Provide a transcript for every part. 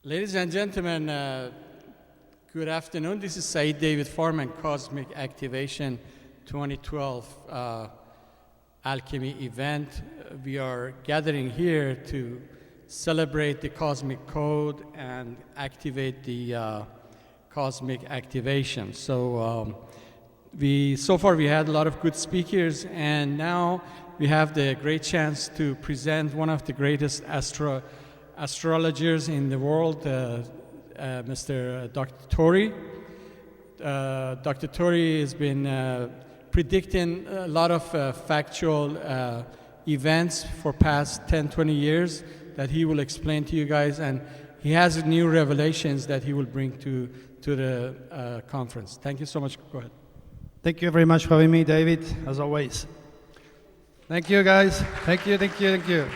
Ladies and gentlemen, good afternoon. This is Saeed David Foreman, Cosmic Activation 2012 Alchemy event. We are gathering here to celebrate the Cosmic Code and activate the Cosmic Activation. So far we had a lot of good speakers, and now we have the great chance to present one of the greatest astrologers in the world, Mr. Dr. Turi. Dr. Turi has been predicting a lot of factual events for past 10-20 years that he will explain to you guys, and he has new revelations that he will bring to the conference. Thank you so much. Go ahead. Thank you very much for having me, David, as always. Thank you, guys. Thank you.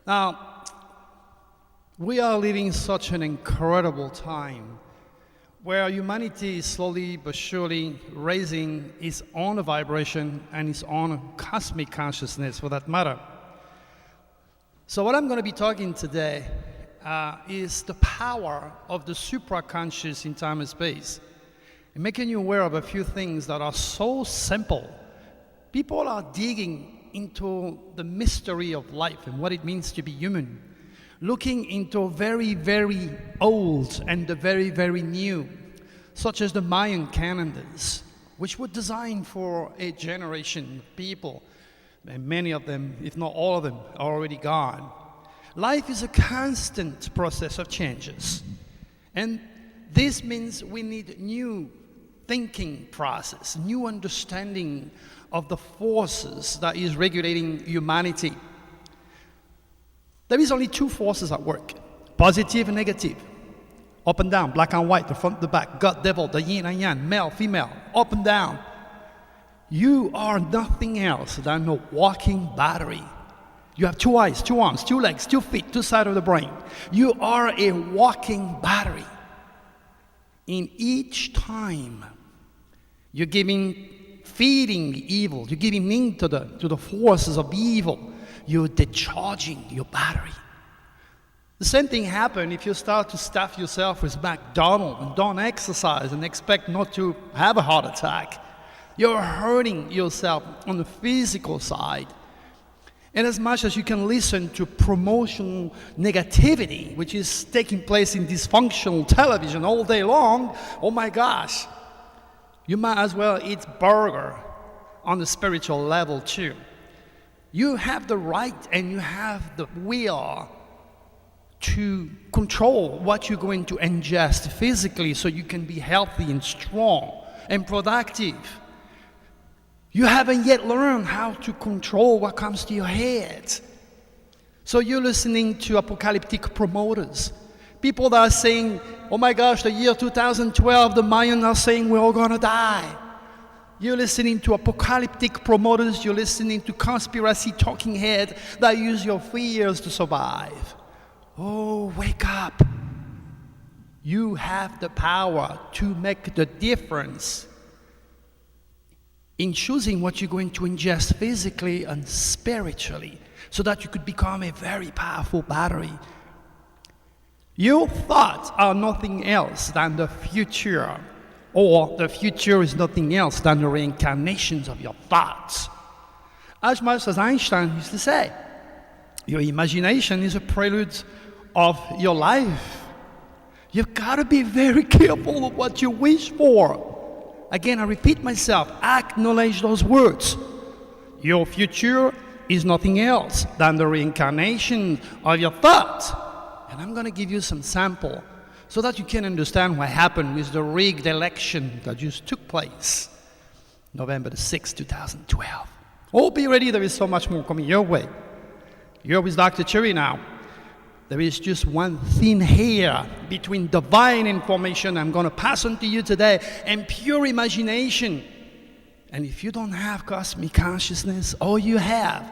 Now, we are living such an incredible time where humanity is slowly but surely raising its own vibration and its own cosmic consciousness, for that matter. So what I'm going to be talking today is the power of the supraconscious in time and space, and making you aware of a few things that are so simple. People are digging into the mystery of life and what it means to be human, looking into very, very old and the very, very new, such as the Mayan calendars, which were designed for a generation of people, and many of them, if not all of them, are already gone. Life is a constant process of changes, and this means we need new thinking process, new understanding of the forces that is regulating humanity. There is only two forces at work, positive and negative, up and down, black and white, the front, the back, God, devil, the yin and yang, male, female, up and down. You are nothing else than a walking battery. You have two eyes, two arms, two legs, 2 feet, 2 sides of the brain. You are a walking battery. In each time, you're feeding evil, you're giving into the forces of evil, you're discharging your battery. The same thing happens if you start to stuff yourself with McDonald's and don't exercise and expect not to have a heart attack. You're hurting yourself on the physical side. And as much as you can listen to promotional negativity, which is taking place in dysfunctional television all day long, oh my gosh, you might as well eat burger on the spiritual level too. You have the right and you have the will to control what you're going to ingest physically so you can be healthy and strong and productive. You haven't yet learned how to control what comes to your head. So you're listening to apocalyptic promoters. People that are saying, oh my gosh, the year 2012, the Mayan are saying we're all gonna die. You're listening to apocalyptic promoters, you're listening to conspiracy talking heads that use your fears to survive. Oh, wake up. You have the power to make the difference in choosing what you're going to ingest physically and spiritually so that you could become a very powerful battery. Your thoughts are nothing else than the future, or the future is nothing else than the reincarnations of your thoughts. As much as Einstein used to say, your imagination is a prelude of your life. You've got to be very careful of what you wish for. Again, I repeat myself, acknowledge those words. Your future is nothing else than the reincarnation of your thoughts. And I'm going to give you some sample so that you can understand what happened with the rigged election that just took place November the 6th, 2012. Oh, be ready, there is so much more coming your way. You're with Dr. Turi now. There is just one thin hair between divine information I'm going to pass on to you today and pure imagination. And if you don't have cosmic consciousness, all you have,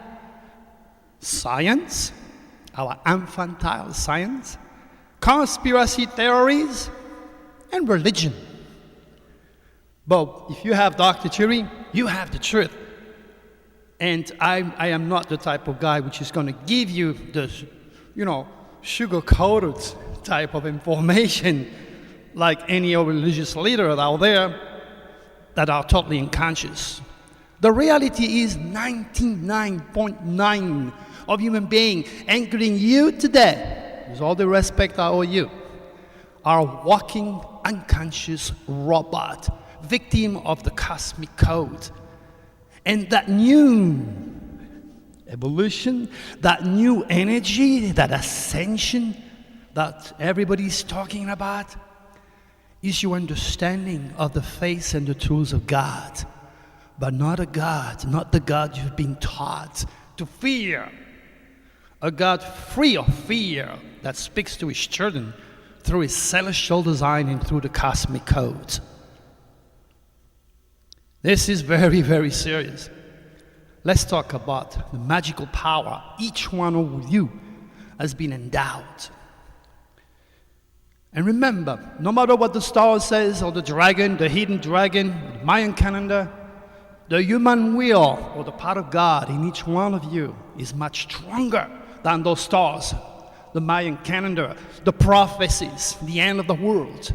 science, our infantile science, conspiracy theories, and religion. But if you have Dr. Turi, you have the truth. And I am not the type of guy which is going to give you the, sugar-coated type of information like any religious leader out there that are totally unconscious. The reality is 99.9 of human beings, including you today, with all the respect I owe you, are walking unconscious robot, victim of the cosmic code. And that new evolution, that new energy, that ascension that everybody's talking about, is your understanding of the face and the truths of God, but not a God, not the God you've been taught to fear. A God free of fear that speaks to his children through his celestial design and through the cosmic code. This is very, very serious. Let's talk about the magical power each one of you has been endowed. And remember, no matter what the star says, or the dragon, the hidden dragon, the Mayan calendar, the human will, or the part of God in each one of you is much stronger than those stars, the Mayan calendar, the prophecies, the end of the world.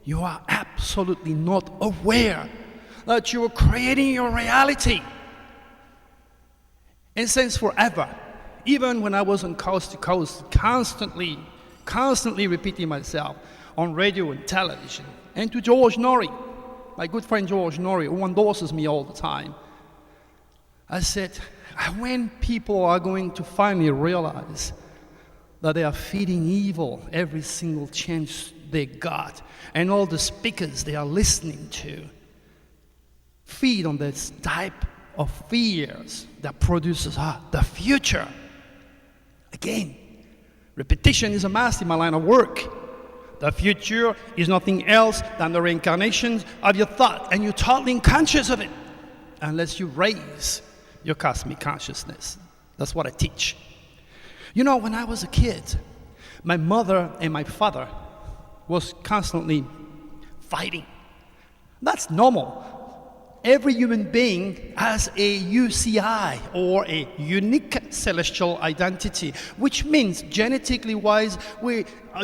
You are absolutely not aware that you are creating your reality. And since forever, even when I was on coast to coast, constantly repeating myself on radio and television, and to George Norrie, my good friend George Norrie, who endorses me all the time, I said, when people are going to finally realize that they are feeding evil every single chance they got, and all the speakers they are listening to feed on this type of fears that produces the future. Again, repetition is a must in my line of work. The future is nothing else than the reincarnation of your thought, and you're totally unconscious of it unless you raise your cosmic consciousness. That's what I teach. You know, when I was a kid, my mother and my father was constantly fighting. That's normal. Every human being has a UCI, or a unique celestial identity, which means genetically wise,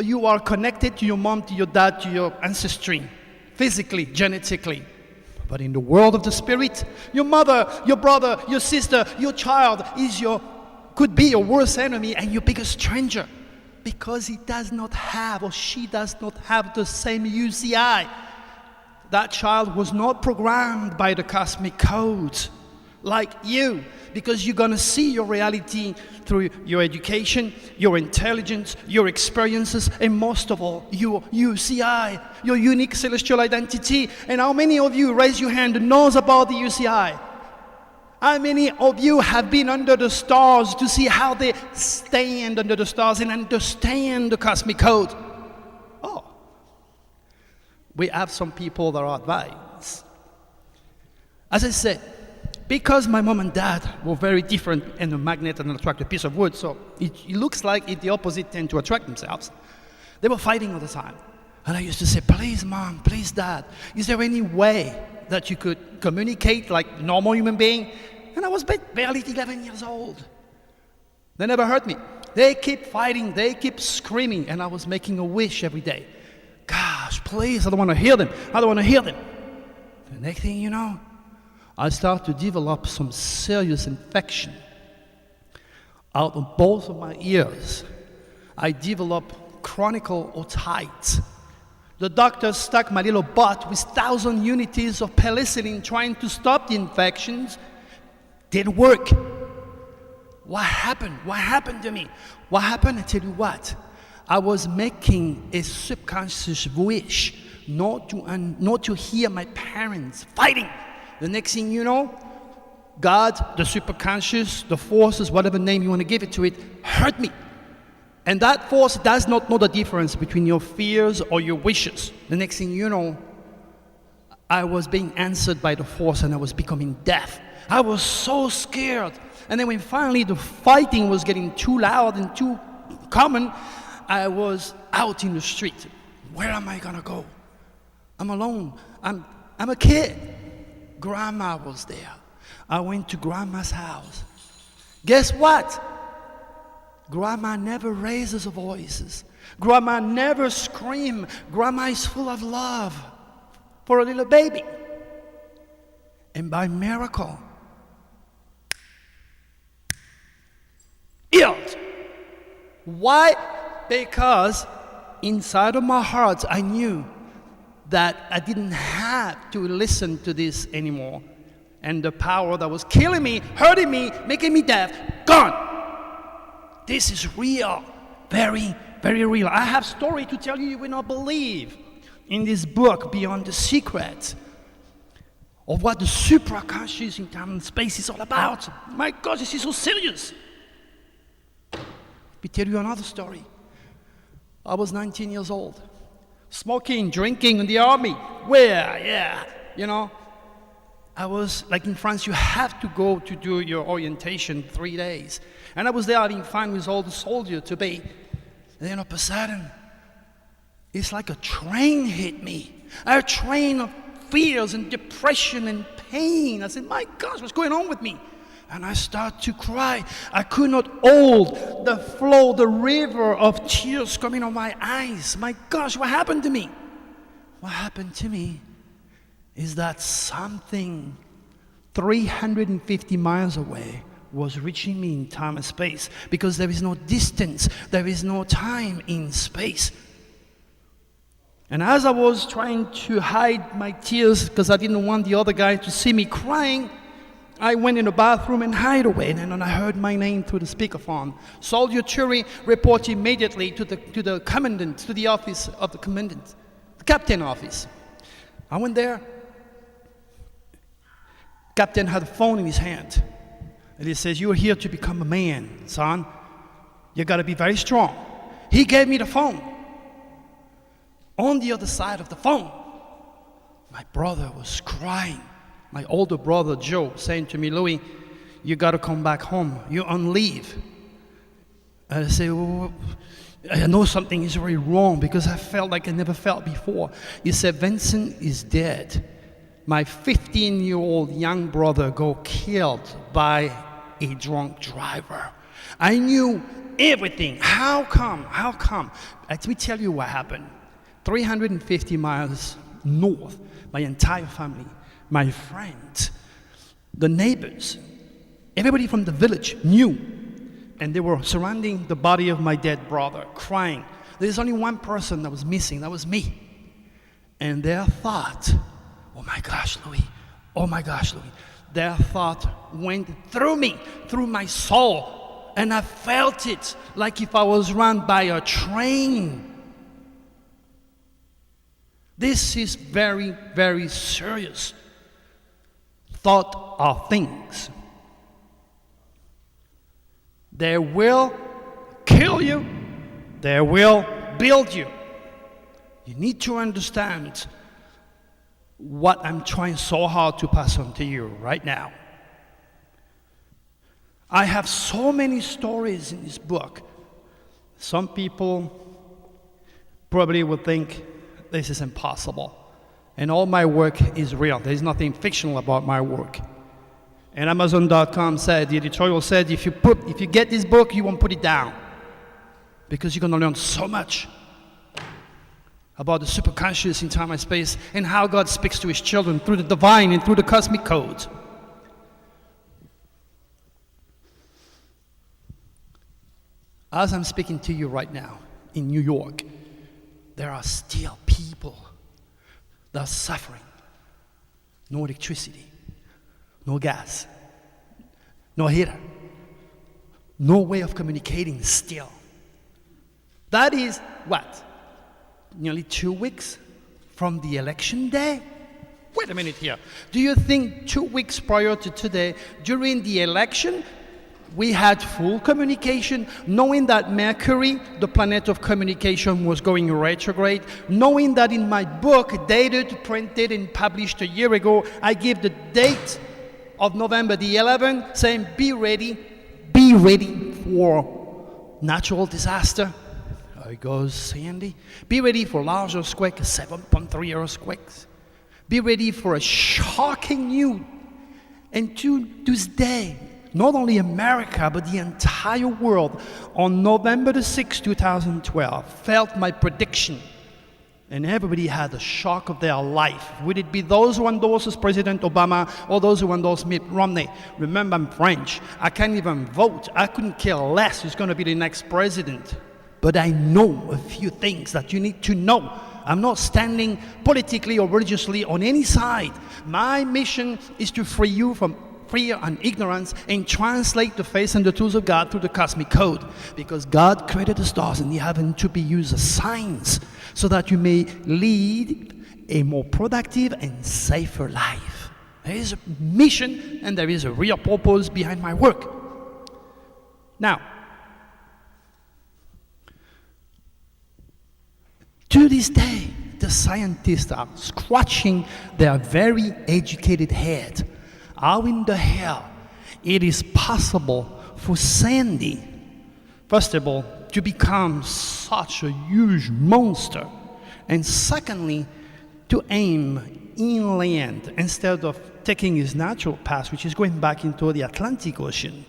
you are connected to your mom, to your dad, to your ancestry, physically, genetically. But in the world of the spirit, your mother, your brother, your sister, your child could be your worst enemy and your biggest stranger, because he does not have, or she does not have, the same UCI. That child was not programmed by the cosmic code like you, because you're going to see your reality through your education, your intelligence, your experiences, and most of all, your UCI, your unique celestial identity. And how many of you, raise your hand, knows about the UCI? How many of you have been under the stars to see how they stand under the stars and understand the cosmic code? Oh. We have some people that are advised. As I said, because my mom and dad were very different and a magnet and attract a piece of wood, so it looks like the opposite tend to attract themselves. They were fighting all the time. And I used to say, please mom, please dad, is there any way that you could communicate like normal human being? And I was barely 11 years old. They never heard me. They keep fighting, they keep screaming, and I was making a wish every day. Gosh, please, I don't want to hear them. I don't want to hear them. The next thing you know, I start to develop some serious infection out of both of my ears. I develop chronic otitis. The doctor stuck my little butt with 1,000 units of penicillin trying to stop the infections. Didn't work. What happened? What happened to me? What happened? I tell you what. I was making a subconscious wish not to hear my parents fighting. The next thing you know, God, the superconscious, the forces, whatever name you want to give it to it, hurt me. And that force does not know the difference between your fears or your wishes. The next thing you know, I was being answered by the force and I was becoming deaf. I was so scared. And then when finally the fighting was getting too loud and too common, I was out in the street. Where am I gonna go? I'm alone. I'm a kid. Grandma was there. I went to grandma's house. Guess what? Grandma never raises her voices. Grandma never screams. Grandma is full of love for a little baby. And by miracle, healed. Why? Because inside of my heart, I knew that I didn't have to listen to this anymore. And the power that was killing me, hurting me, making me deaf, gone. This is real. Very, very real. I have story to tell you you will not believe in this book, Beyond the Secret, of what the supraconscious in time and space is all about. My God, this is so serious. Let me tell you another story. I was 19 years old, smoking, drinking in the army. Where? Yeah, you know. I was, like in France, you have to go to do your orientation 3 days. And I was there having fun with all the soldiers to be. And then all of a sudden, it's like a train hit me. A train of fears and depression and pain. I said, my gosh, what's going on with me? And I started to cry. I could not hold the flow, the river of tears coming on my eyes. My gosh, what happened to me? What happened to me is that something 350 miles away was reaching me in time and space, because there is no distance, there is no time in space. And as I was trying to hide my tears because I didn't want the other guy to see me crying, I went in the bathroom and hid away, and then I heard my name through the speakerphone. Soldier Turi, report immediately to the commandant, to the office of the commandant, the captain office. I went there. Captain had a phone in his hand, and he says, "You're here to become a man, son. You got to be very strong." He gave me the phone. On the other side of the phone, my brother was crying. My older brother, Joe, saying to me, "Louis, you got to come back home. You're on leave." And I say, "Well, I know something is very wrong," because I felt like I never felt before. He said, "Vincent is dead. My 15-year-old young brother got killed by a drunk driver." I knew everything. How come? How come? Let me tell you what happened. 350 miles north, my entire family, my friends, the neighbors, everybody from the village knew, and they were surrounding the body of my dead brother, crying. There's only one person that was missing, that was me. And their thought, "Oh my gosh, Louis, oh my gosh, Louis," their thought went through me, through my soul, and I felt it like if I was run by a train. This is very, very serious. Thought are things. They will kill you. They will build you. You need to understand what I'm trying so hard to pass on to you right now. I have so many stories in this book. Some people probably would think this is impossible. And all my work is real. There's nothing fictional about my work. And Amazon.com said, the editorial said, if you get this book, you won't put it down, because you're going to learn so much about the superconscious in time and space, and how God speaks to his children through the divine and through the cosmic code. As I'm speaking to you right now in New York, there are still people that are suffering. No electricity, no gas, no heater, no way of communicating still. That is what? Nearly 2 weeks from the election day? Wait a minute here. Do you think 2 weeks prior to today, during the election, we had full communication, knowing that Mercury, the planet of communication, was going retrograde, knowing that in my book, dated, printed, and published a year ago, I give the date of November the 11th, saying be ready for natural disaster. There goes Sandy. Be ready for large earthquake, 7.3 earthquakes. Be ready for a shocking news. And to this day, not only America, but the entire world, on November the 6th, 2012, felt my prediction. And everybody had the shock of their life. Would it be those who endorses President Obama or those who endorse Mitt Romney? Remember, I'm French. I can't even vote. I couldn't care less who's going to be the next president. But I know a few things that you need to know. I'm not standing politically or religiously on any side. My mission is to free you from fear and ignorance and translate the face and the tools of God through the cosmic code. Because God created the stars and they happen to be used as signs so that you may lead a more productive and safer life. There is a mission and there is a real purpose behind my work. Now, to this day, the scientists are scratching their very educated head. How in the hell it is possible for Sandy, first of all, to become such a huge monster, and secondly, to aim inland instead of taking his natural path, which is going back into the Atlantic Ocean?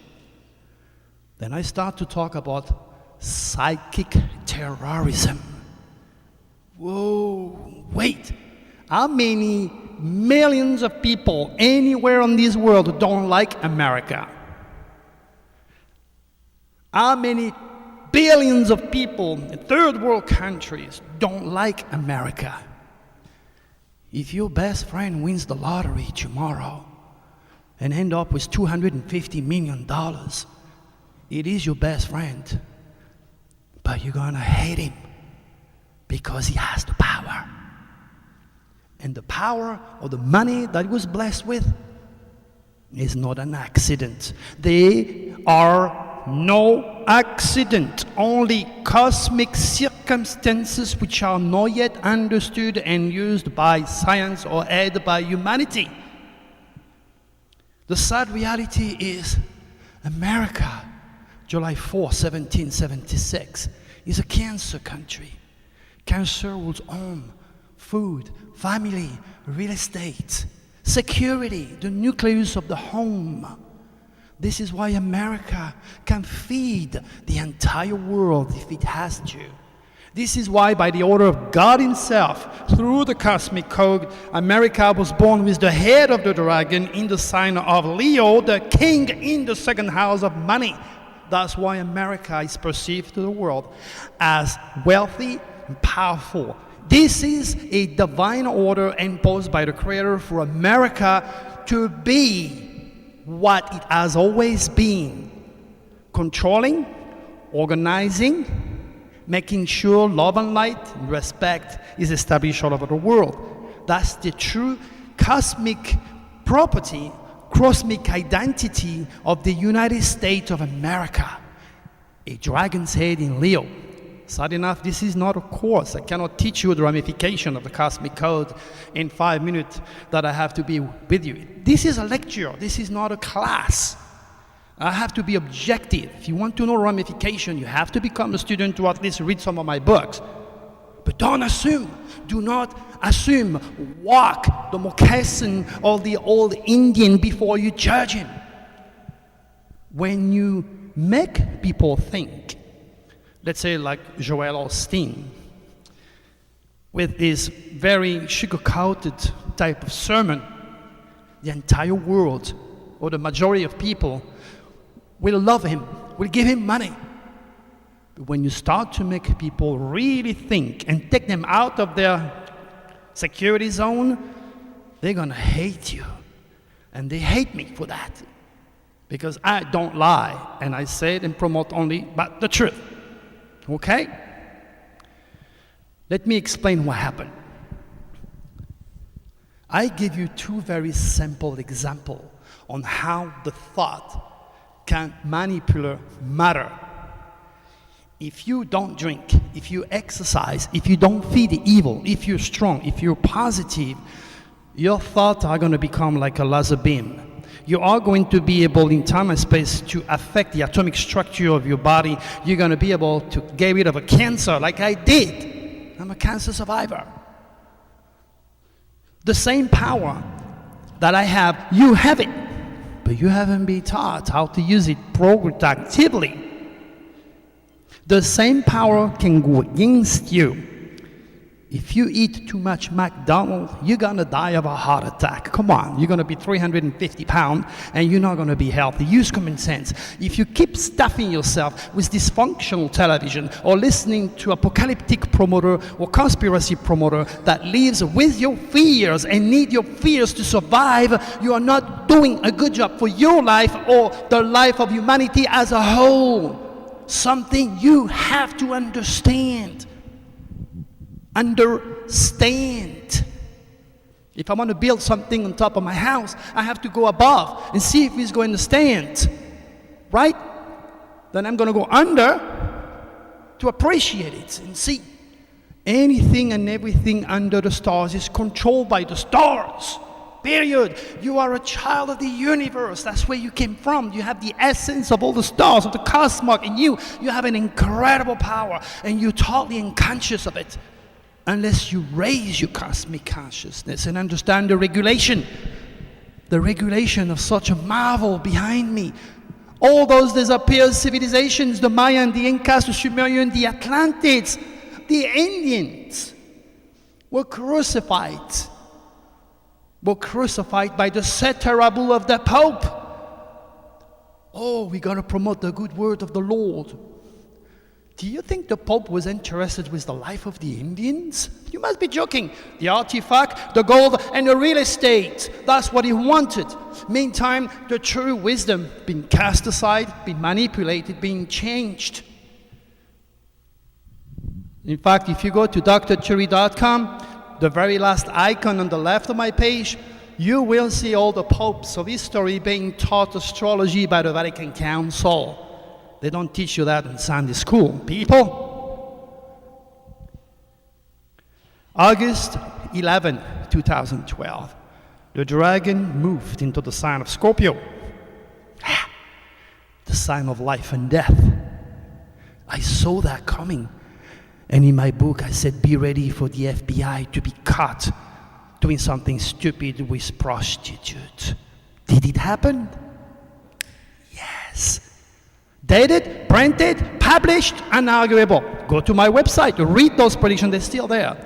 Then I start to talk about psychic terrorism. Whoa, wait. How many millions of people anywhere on this world don't like America? How many billions of people in third world countries don't like America? If your best friend wins the lottery tomorrow and end up with $250 million, it is your best friend, but you're gonna hate him because he has the power. And the power of the money that he was blessed with is not an accident. They are no accident, only cosmic circumstances which are not yet understood and used by science or aided by humanity. The sad reality is America, July 4, 1776, is a cancer country. Cancer rules home, food, family, real estate, security, the nucleus of the home. This is why America can feed the entire world if it has to. This is why, by the order of God Himself, through the cosmic code, America was born with the head of the dragon in the sign of Leo, the king in the second house of money. That's why America is perceived to the world as wealthy and powerful. This is a divine order imposed by the Creator for America to be what it has always been: controlling, organizing, making sure love and light and respect is established all over the world. That's the true cosmic property, cosmic identity of the United States of America. A dragon's head in Leo. Sad enough, this is not a course. I cannot teach you the ramification of the cosmic code in 5 minutes that I have to be with you. This is a lecture. This is not a class. I have to be objective. If you want to know ramification, you have to become a student to at least read some of my books. But don't assume. Do not assume. Walk the moccasin of the old Indian before you judge him. When you make people think, let's say like Joel Osteen, with his very sugar-coated type of sermon, the entire world, or the majority of people, will love him, will give him money. But when you start to make people really think and take them out of their security zone, they're gonna hate you. And they hate me for that. Because I don't lie, and I say it and promote only but the truth. Okay? Let me explain what happened. I give you two very simple examples on how the thought can manipulate matter. If you don't drink, if you exercise, if you don't feed the evil, if you're strong, if you're positive, your thoughts are going to become like a laser beam. You are going to be able in time and space to affect the atomic structure of your body. You're going to be able to get rid of a cancer like I did. I'm a cancer survivor. The same power that I have, you have it. but you haven't been taught how to use it productively. The same power can go against you. If you eat too much McDonald's, you're gonna die of a heart attack. Come on, you're gonna be 350 pounds and you're not gonna be healthy. Use common sense. If you keep stuffing yourself with dysfunctional television or listening to apocalyptic promoter or conspiracy promoter that lives with your fears and need your fears to survive, you are not doing a good job for your life or the life of humanity as a whole. Something you have to understand. Understand. If I want to build something on top of my house, I have to go above and see if it's going to stand. Right? Then I'm going to go under to appreciate it and see. Anything and everything under the stars is controlled by the stars. Period. You are a child of the universe. That's where you came from. You have the essence of all the stars, of the cosmos in you. You have an incredible power and you're totally unconscious of it. Unless you raise your cosmic consciousness and understand the regulation of such a marvel behind me. All those disappeared civilizations, the Mayan, the Incas, the Sumerian, the Atlantids, the Indians, were crucified by the Seterabu of the Pope. Oh, we got to promote the good word of the Lord. Do you think the Pope was interested with the life of the Indians? You must be joking. The artifact, the gold, and the real estate. That's what he wanted. Meantime, the true wisdom being cast aside, being manipulated, being changed. In fact, if you go to Turi.com, the very last icon on the left of my page, you will see all the popes of history being taught astrology by the Vatican Council. They don't teach you that in Sunday school, people. August 11th, 2012. The dragon moved into the sign of Scorpio. The sign of life and death. I saw that coming. And in my book, I said, be ready for the FBI to be caught doing something stupid with prostitutes. Did it happen? Yes. Dated, printed, published, unarguable. Go to my website, read those predictions, they're still there.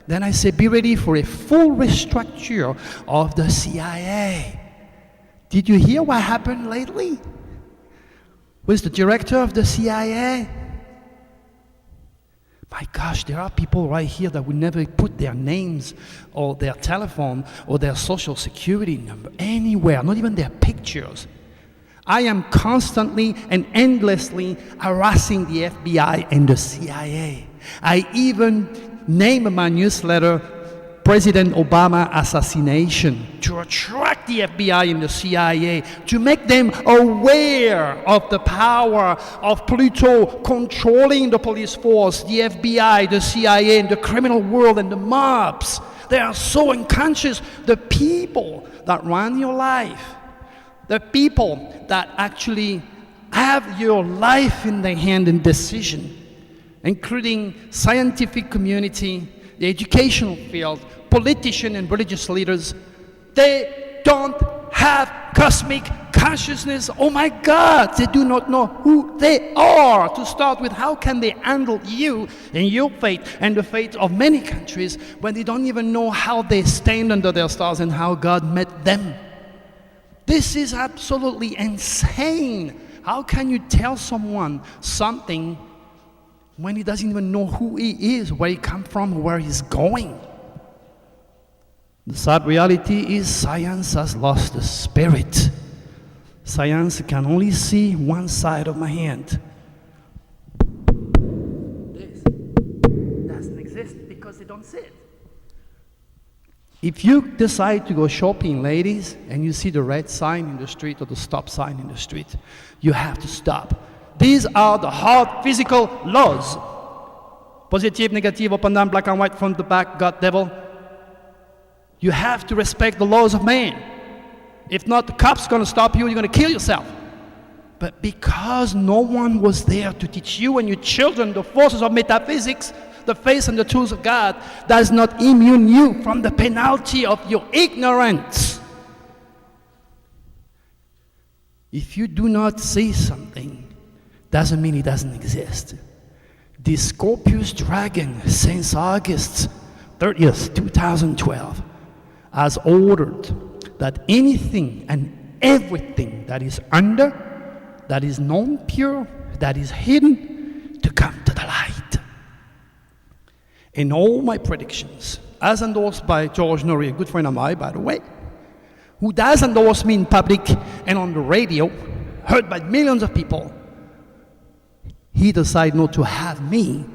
Then I said, be ready for a full restructure of the CIA. Did you hear what happened lately? With the director of the CIA? My gosh, there are people right here that would never put their names or their telephone or their social security number anywhere, not even their pictures. I am constantly and endlessly harassing the FBI and the CIA. I even name in my newsletter President Obama assassination to attract the FBI and the CIA, to make them aware of the power of Pluto controlling the police force, the FBI, the CIA, and the criminal world and the mobs. They are so unconscious. The people that run your life, the people that actually have your life in their hand in decision, including scientific community, the educational field, politicians and religious leaders, they don't have cosmic consciousness. Oh my God, they do not know who they are. To start with, how can they handle you and your fate and the fate of many countries when they don't even know how they stand under their stars and how God met them? This is absolutely insane. How can you tell someone something when he doesn't even know who he is, where he comes from, where he's going? The sad reality is science has lost the spirit. Science can only see one side of my hand. This doesn't exist because they don't see it. If you decide to go shopping, ladies, and you see the red sign in the street or the stop sign in the street, you have to stop. These are the hard physical laws. Positive, negative, up and down, black and white, front to back, God, devil. You have to respect the laws of man. If not, the cop's going to stop you, you're going to kill yourself. But because no one was there to teach you and your children the forces of metaphysics, the face and the tools of God, does not immune you from the penalty of your ignorance. If you do not say something, doesn't mean it doesn't exist. The Scorpius dragon, since August 30th, 2012, has ordered that anything and everything that is under, that is non-pure, that is hidden, to come to the light. In all my predictions, as endorsed by George Norrie, a good friend of mine, by the way, who does endorse me in public and on the radio, heard by millions of people, he decided not to have me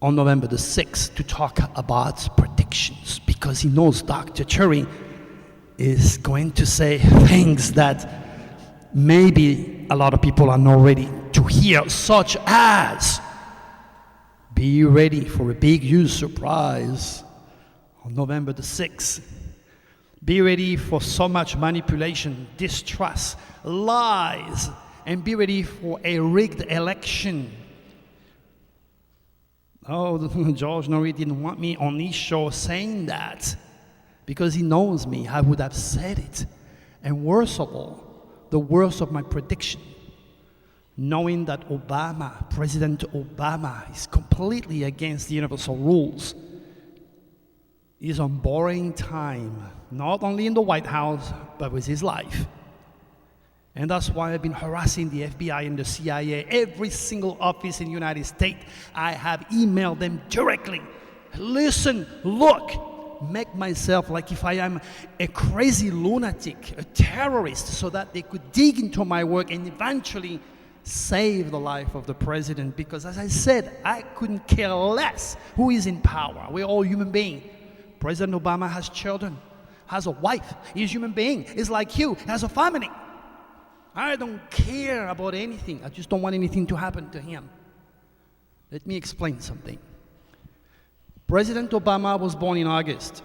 on November the 6th to talk about predictions, because he knows Dr. Turi is going to say things that maybe a lot of people are not ready to hear, such as, be ready for a big, huge surprise on November the 6th. Be ready for so much manipulation, distrust, lies, and be ready for a rigged election. Oh, George Norrie didn't want me on his show saying that, because he knows me. I would have said it. And worst of all, the worst of my prediction, knowing that President Obama, is completely against the universal rules, is on borrowing time, not only in the White House, but with his life. And that's why I've been harassing the FBI and the CIA, every single office in the United States. I have emailed them directly. Listen, look, make myself like if I am a crazy lunatic, a terrorist, so that they could dig into my work and eventually save the life of the president. Because as I said, I couldn't care less who is in power. We're all human beings. President Obama has children, has a wife. He's a human being. He's like you, has a family. I don't care about anything. I just don't want anything to happen to him. Let me explain something. President Obama was born in August.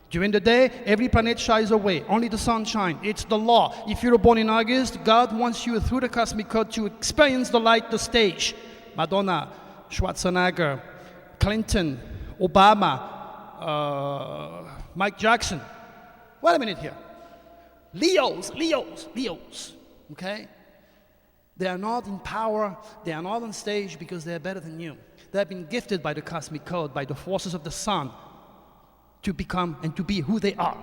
During the day, every planet shies away. Only the sun shines. It's the law. If you were born in August, God wants you through the cosmic code to experience the light, the stage. Madonna, Schwarzenegger, Clinton, Obama, Mike Jackson. Wait a minute here. Leos. Okay? They are not in power, they are not on stage because they are better than you. They have been gifted by the cosmic code, by the forces of the sun, to become and to be who they are.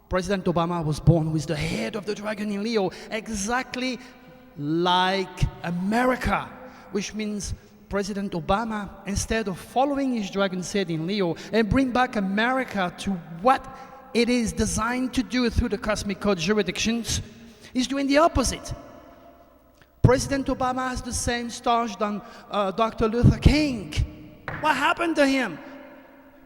President Obama was born with the head of the dragon in Leo, exactly like America, which means President Obama, instead of following his dragon's head in Leo and bring back America to what it is designed to do through the cosmic code jurisdictions, is doing the opposite. President Obama has the same stars than Dr. Luther King. What happened to him?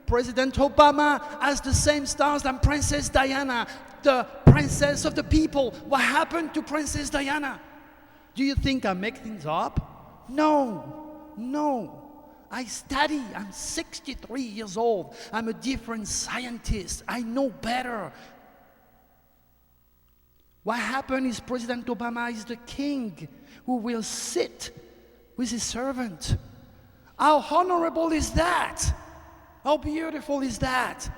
President Obama has the same stars than Princess Diana, the princess of the people. What happened to Princess Diana? Do you think I make things up? No. I study. I'm 63 years old. I'm a different scientist. I know better. What happened is President Obama is the king who will sit with his servant. How honorable is that? How beautiful is that?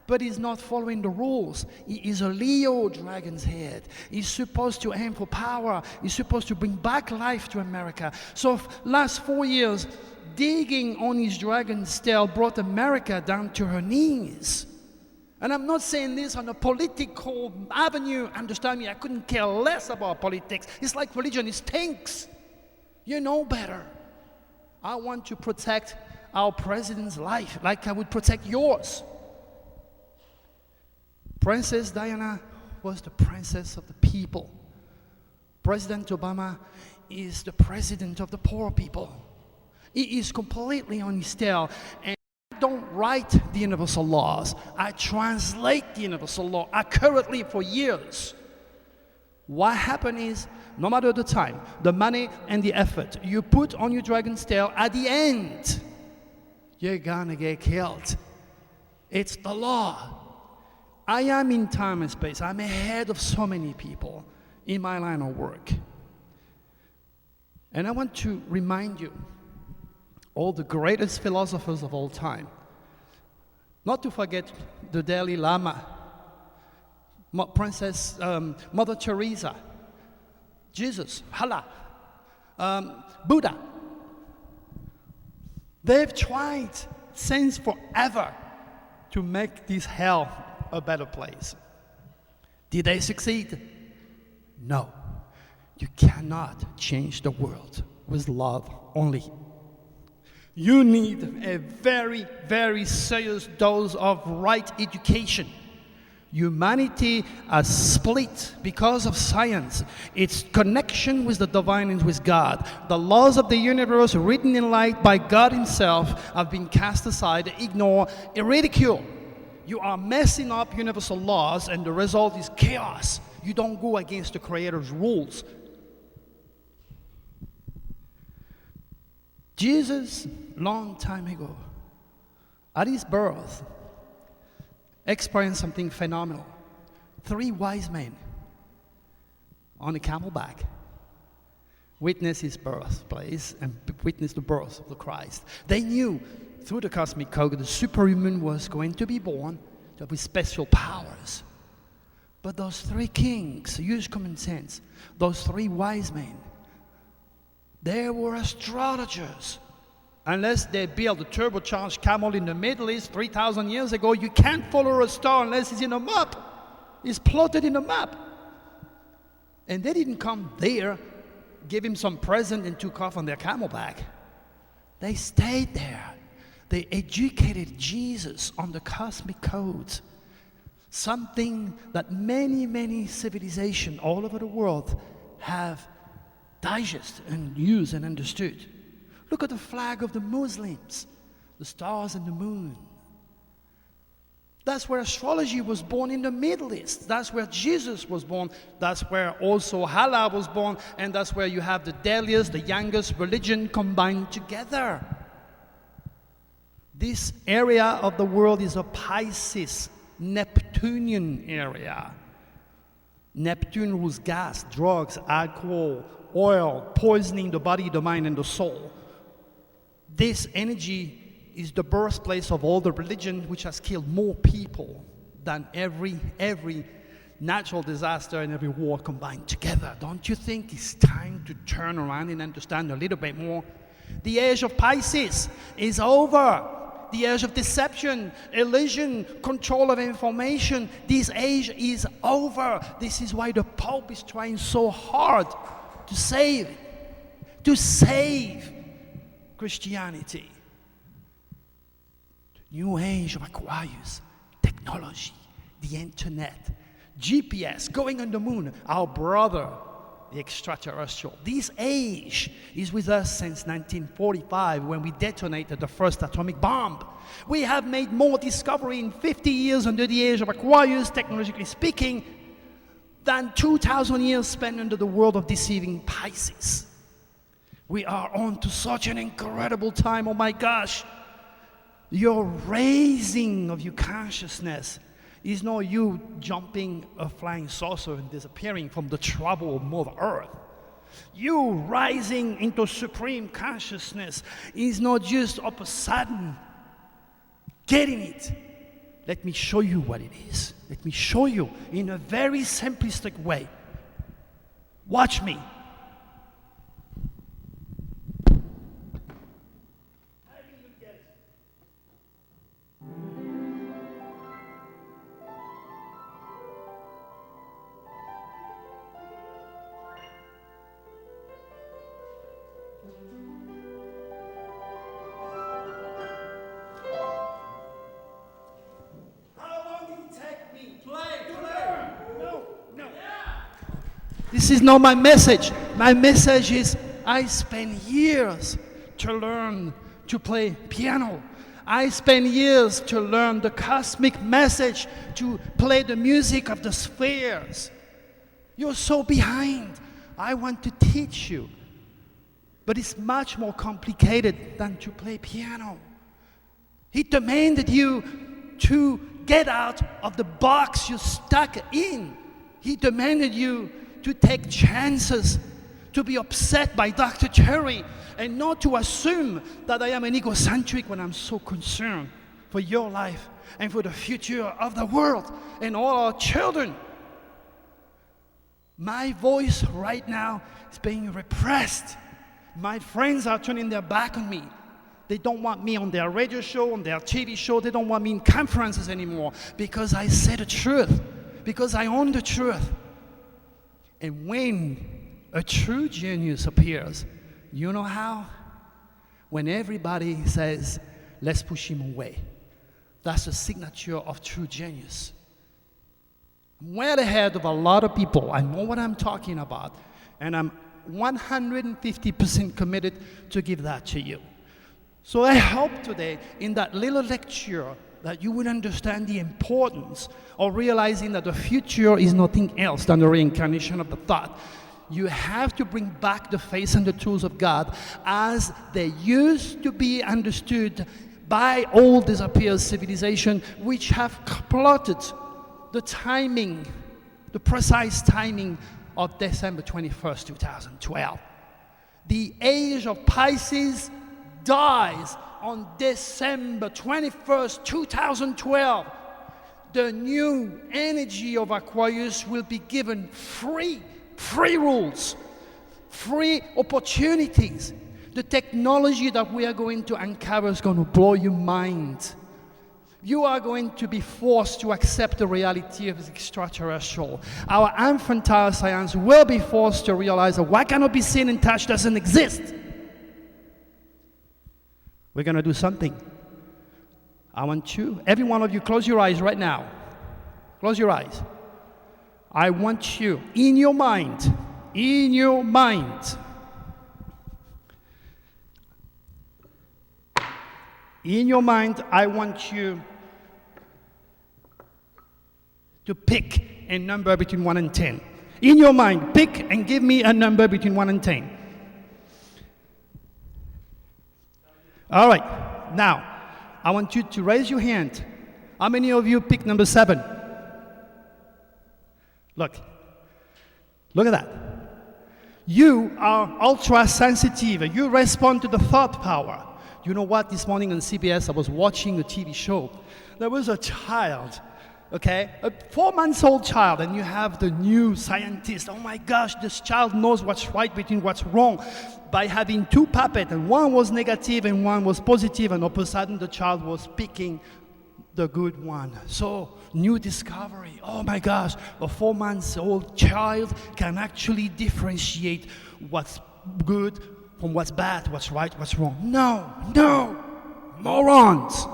But he's not following the rules. He is a Leo dragon's head. He's supposed to aim for power. He's supposed to bring back life to America. So last 4 years, digging on his dragon's tail brought America down to her knees. And I'm not saying this on a political avenue. Understand me, I couldn't care less about politics. It's like religion, it stinks. You know better. I want to protect our president's life like I would protect yours. Princess Diana was the princess of the people. President Obama is the president of the poor people. He is completely on his tail. And I don't write the universal laws. I translate the universal law accurately for years. What happened is, no matter the time, the money, and the effort you put on your dragon's tail, at the end, you're gonna get killed. It's the law. I am in time and space. I'm ahead of so many people in my line of work. And I want to remind you, all the greatest philosophers of all time, not to forget the Dalai Lama, Princess Mother Teresa, Jesus, Allah, Buddha. They've tried since forever to make this hell a better place. Did they succeed? No. You cannot change the world with love only. You need a very, very serious dose of right education. Humanity has split because of science, its connection with the divine and with God. The laws of the universe written in light by God himself have been cast aside, ignored, and ridiculed. You are messing up universal laws and the result is chaos. You don't go against the Creator's rules. Jesus, long time ago, at his birth, experienced something phenomenal. 3 wise men on a camelback witnessed his birthplace and witnessed the birth of the Christ. They knew through the cosmic code the superhuman was going to be born with special powers. But those 3 kings used common sense. Those 3 wise men, they were astrologers. Unless they built a turbocharged camel in the Middle East 3,000 years ago, you can't follow a star unless it's in a map. It's plotted in a map. And they didn't come there, give him some present and took off on their camelback. They stayed there. They educated Jesus on the cosmic codes. Something that many, many civilizations all over the world have digested and used and understood. Look at the flag of the Muslims, the stars and the moon. That's where astrology was born in the Middle East. That's where Jesus was born. That's where also Allah was born. And that's where you have the deadliest, the youngest religion combined together. This area of the world is a Pisces, Neptunian area. Neptune rules gas, drugs, alcohol, oil, poisoning the body, the mind, and the soul. This energy is the birthplace of all the religion, which has killed more people than every natural disaster and every war combined together. Don't you think it's time to turn around and understand a little bit more? The age of Pisces is over. The age of deception, illusion, control of information, this age is over. This is why the Pope is trying so hard to save Christianity. New age of Aquarius, technology, the internet, GPS, going on the moon, our brother, the extraterrestrial. This age is with us since 1945 when we detonated the first atomic bomb. We have made more discovery in 50 years under the age of Aquarius, technologically speaking, than 2,000 years spent under the world of deceiving Pisces. We are on to such an incredible time, oh my gosh. Your raising of your consciousness is not you jumping a flying saucer and disappearing from the trouble of Mother Earth. You rising into supreme consciousness is not just all of a sudden getting it. Let me show you what it is. Let me show you in a very simplistic way. Watch me. This is not my message. My message is I spent years to learn to play piano. I spent years to learn the cosmic message, to play the music of the spheres. You're so behind. I want to teach you. But it's much more complicated than to play piano. He demanded you to get out of the box you're stuck in. He demanded you to take chances, to be upset by Dr. Turi, and not to assume that I am an egocentric when I'm so concerned for your life and for the future of the world and all our children. My voice right now is being repressed. My friends are turning their back on me. They don't want me on their radio show, on their TV show. They don't want me in conferences anymore because I say the truth, because I own the truth. And when a true genius appears, you know how? When everybody says, let's push him away. That's the signature of true genius. I'm well ahead of a lot of people. I know what I'm talking about. And I'm 150% committed to give that to you. So I hope today, in that little lecture, that you would understand the importance of realizing that the future is nothing else than the reincarnation of the thought. You have to bring back the face and the tools of God as they used to be understood by all disappeared civilizations, which have plotted the timing, the precise timing of December 21st, 2012. The age of Pisces dies on December 21st, 2012. The new energy of Aquarius will be given free rules, free opportunities. The technology that we are going to uncover is going to blow your mind. You are going to be forced to accept the reality of the extraterrestrial. Our infantile science will be forced to realize that what cannot be seen and touched doesn't exist. We're going to do something. I want you, every one of you, close your eyes right now. Close your eyes. I want you, in your mind, I want you to pick a number between 1 and 10. In your mind, pick and give me a number between 1 and 10. All right, now, I want you to raise your hand. How many of you picked number 7? Look at that. You are ultra sensitive. You respond to the thought power. You know what? This morning on CBS, I was watching a TV show. There was a child, okay? A 4-month-old child, and you have the new scientist. Oh my gosh, this child knows what's right between what's wrong by having 2 puppets, and one was negative and one was positive, and all of a sudden the child was picking the good one. So, new discovery. Oh my gosh, a 4-month-old child can actually differentiate what's good from what's bad, what's right, what's wrong. No, morons.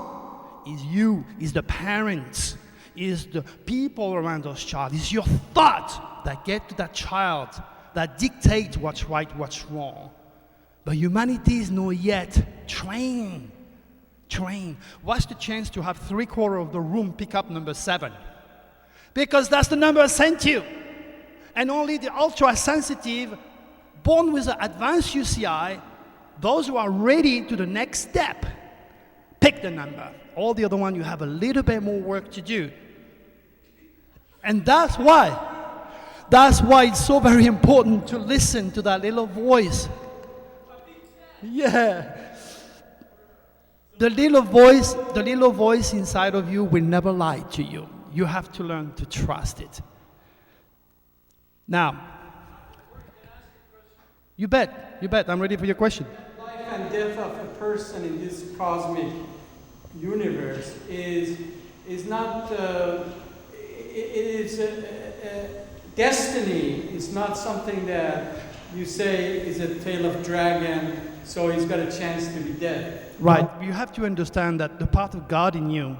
Is you, is the parents, is the people around those child, is your thought that get to that child, that dictate what's right, what's wrong. But humanity is not yet trained. What's the chance to have 3/4 of the room pick up number 7? Because that's the number I sent you. And only the ultra-sensitive, born with an advanced UCI, those who are ready to the next step, pick the number. All the other one, you have a little bit more work to do. And that's why it's so very important to listen to that little voice. Yeah. The little voice inside of you will never lie to you. You have to learn to trust it. Now, you bet. I'm ready for your question. Life and death of a person in this cosmic universe is not. It is a destiny. It's not something that you say is a tail of dragon. So he's got a chance to be dead. Right. You have to understand that the part of God in you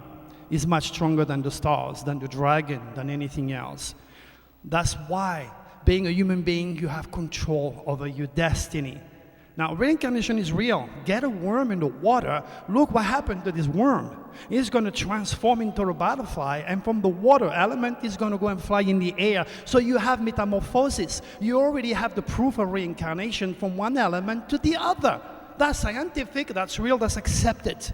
is much stronger than the stars, than the dragon, than anything else. That's why, being a human being, you have control over your destiny. Now, reincarnation is real. Get a worm in the water. Look what happened to this worm. It's going to transform into a butterfly, and from the water element, it's going to go and fly in the air. So you have metamorphosis. You already have the proof of reincarnation from one element to the other. That's scientific, that's real, that's accepted.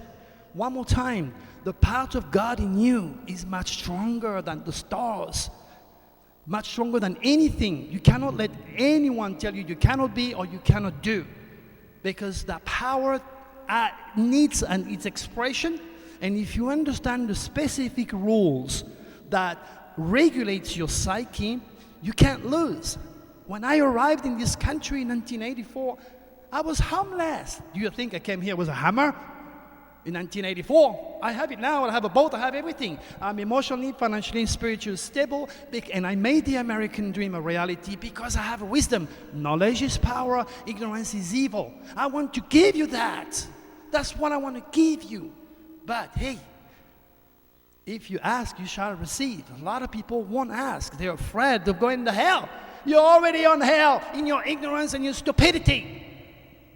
One more time, the part of God in you is much stronger than the stars. Much stronger than anything. You cannot let anyone tell you you cannot be or you cannot do. Because that power needs its expression, and if you understand the specific rules that regulates your psyche, You can't lose. When I arrived in this country in 1984, I was homeless. Do you think I came here with a hammer? In 1984, I have it now. I have a boat. I have everything. I'm emotionally, financially, spiritually stable, and I made the American dream a reality because I have wisdom. Knowledge is power. Ignorance is evil. I want to give you that. That's what I want to give you. But hey, if you ask, you shall receive. A lot of people won't ask. They're afraid of going to hell. You're already on hell in your ignorance and your stupidity.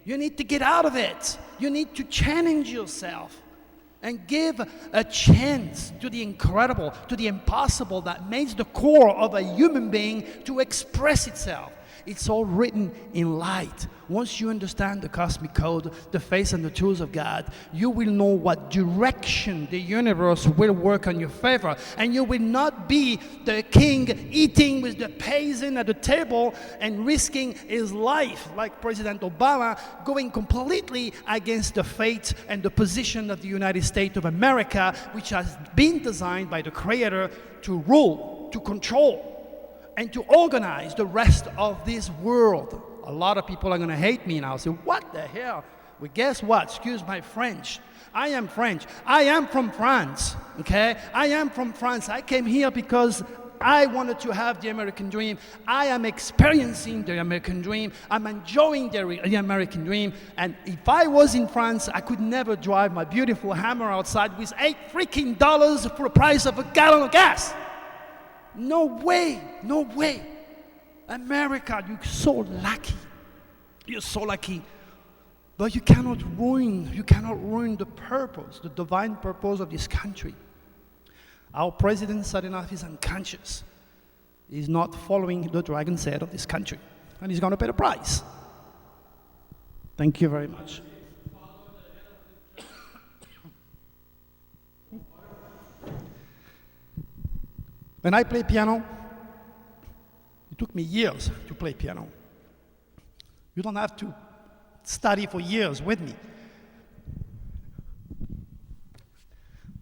You need to get out of it. You need to challenge yourself and give a chance to the incredible, to the impossible that makes the core of a human being to express itself. It's all written in light. Once you understand the cosmic code, the face and the tools of God, you will know what direction the universe will work on your favor. And you will not be the king eating with the peasant at the table and risking his life, like President Obama, going completely against the fate and the position of the United States of America, which has been designed by the Creator to rule, to control, and to organize the rest of this world. A lot of people are going to hate me now. Say, what the hell? Well, guess what? Excuse my French. I am French. I am from France, okay? I am from France. I came here because I wanted to have the American dream. I am experiencing the American dream. I'm enjoying the American dream. And if I was in France, I could never drive my beautiful Hammer outside with $8 for the price of a gallon of gas. No way, no way. America, you're so lucky. You're so lucky. But you cannot ruin the purpose, the divine purpose of this country. Our president, sudden enough, is unconscious. He's not following the dragon's head of this country. And he's going to pay the price. Thank you very much. When I play piano, it took me years to play piano. You don't have to study for years with me.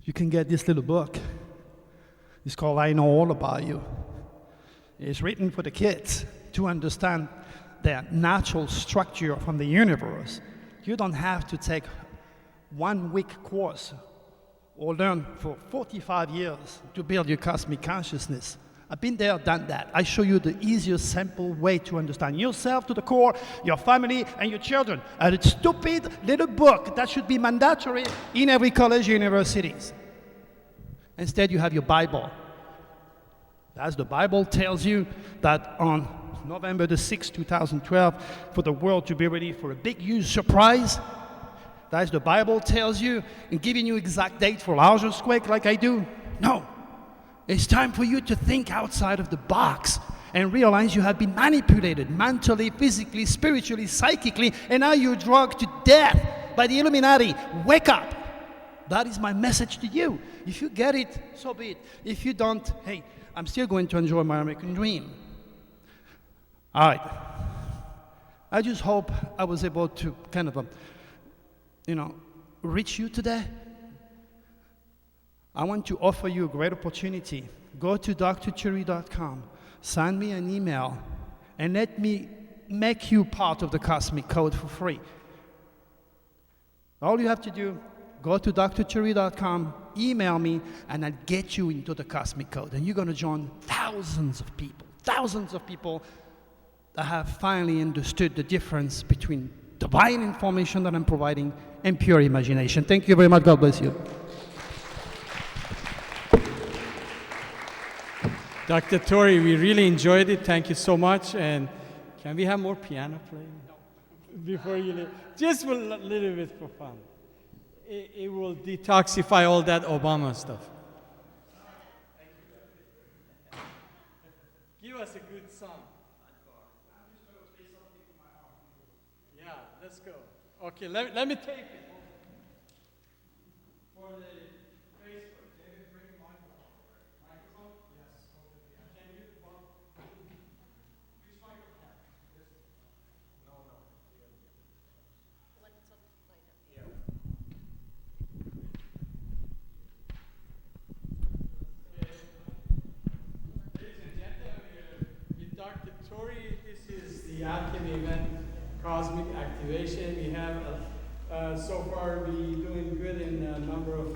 You can get this little book. It's called I Know All About You. It's written for the kids to understand the natural structure from the universe. You don't have to take 1 week course or learn for 45 years to build your cosmic consciousness. I've been there, done that. I show you the easiest, simple way to understand yourself to the core, your family, and your children. A stupid little book that should be mandatory in every college, universities. Instead, you have your Bible. As the Bible tells you that on November the 6th, 2012, for the world to be ready for a big, huge surprise, as the Bible tells you, and giving you exact date for large earthquake like I do. No. It's time for you to think outside of the box and realize you have been manipulated mentally, physically, spiritually, psychically, and now you're drugged to death by the Illuminati. Wake up. That is my message to you. If you get it, so be it. If you don't, hey, I'm still going to enjoy my American dream. All right. I just hope I was able to kind of reach you today. I want to offer you a great opportunity. Go to drturi.com, send me an email, and let me make you part of the Cosmic Code for free. All you have to do, go to drturi.com, email me, and I'll get you into the Cosmic Code. And you're going to join thousands of people that have finally understood the difference between divine information that I'm providing and pure imagination. Thank you very much. God bless you. Dr. Turi, we really enjoyed it. Thank you so much. And can we have more piano playing before you leave? Just a little bit for fun. It will detoxify all that Obama stuff. Give us a good song. Yeah, let's go. Okay, let me take it. For the Facebook, David, bring microphone. Yes. Can you, which microphone? No. Yeah. Ladies and gentlemen, the alchemy event, cosmic activation. We have so far we doing good in a number of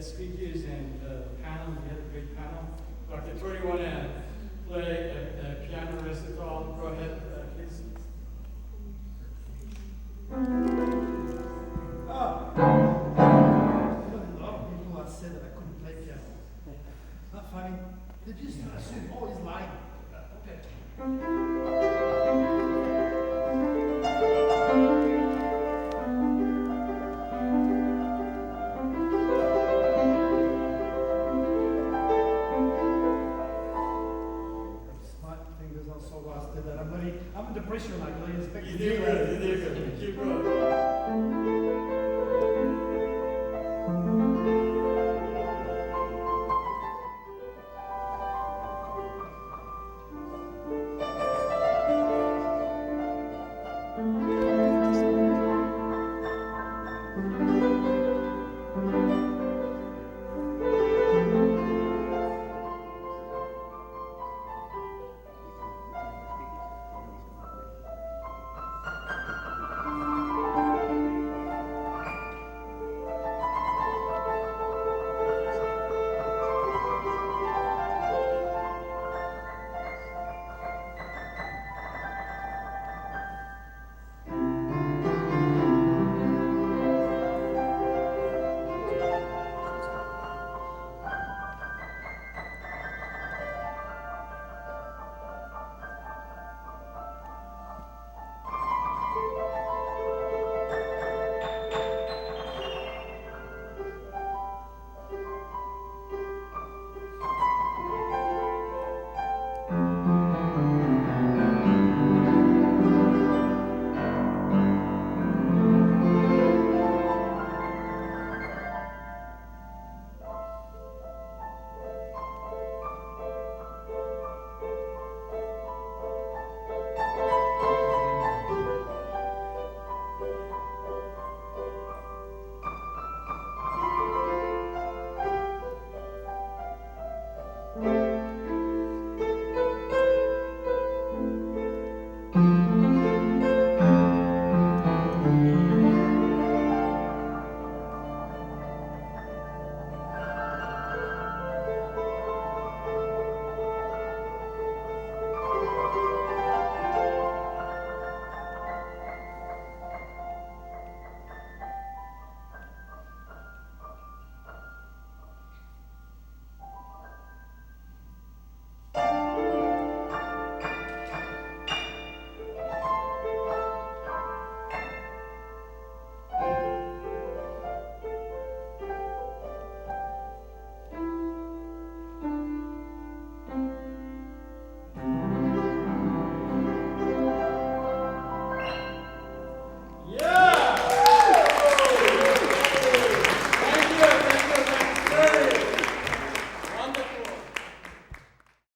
speakers and panel. We had a great panel. Dr. Turi, want to play a piano recital? Go ahead, please. A lot of people have said that I couldn't play piano. Not funny. They just assume, oh, he's lying. Okay. My fingers are so rusted that I'm under pressure like I expect You to did do good. You did good. Keep going.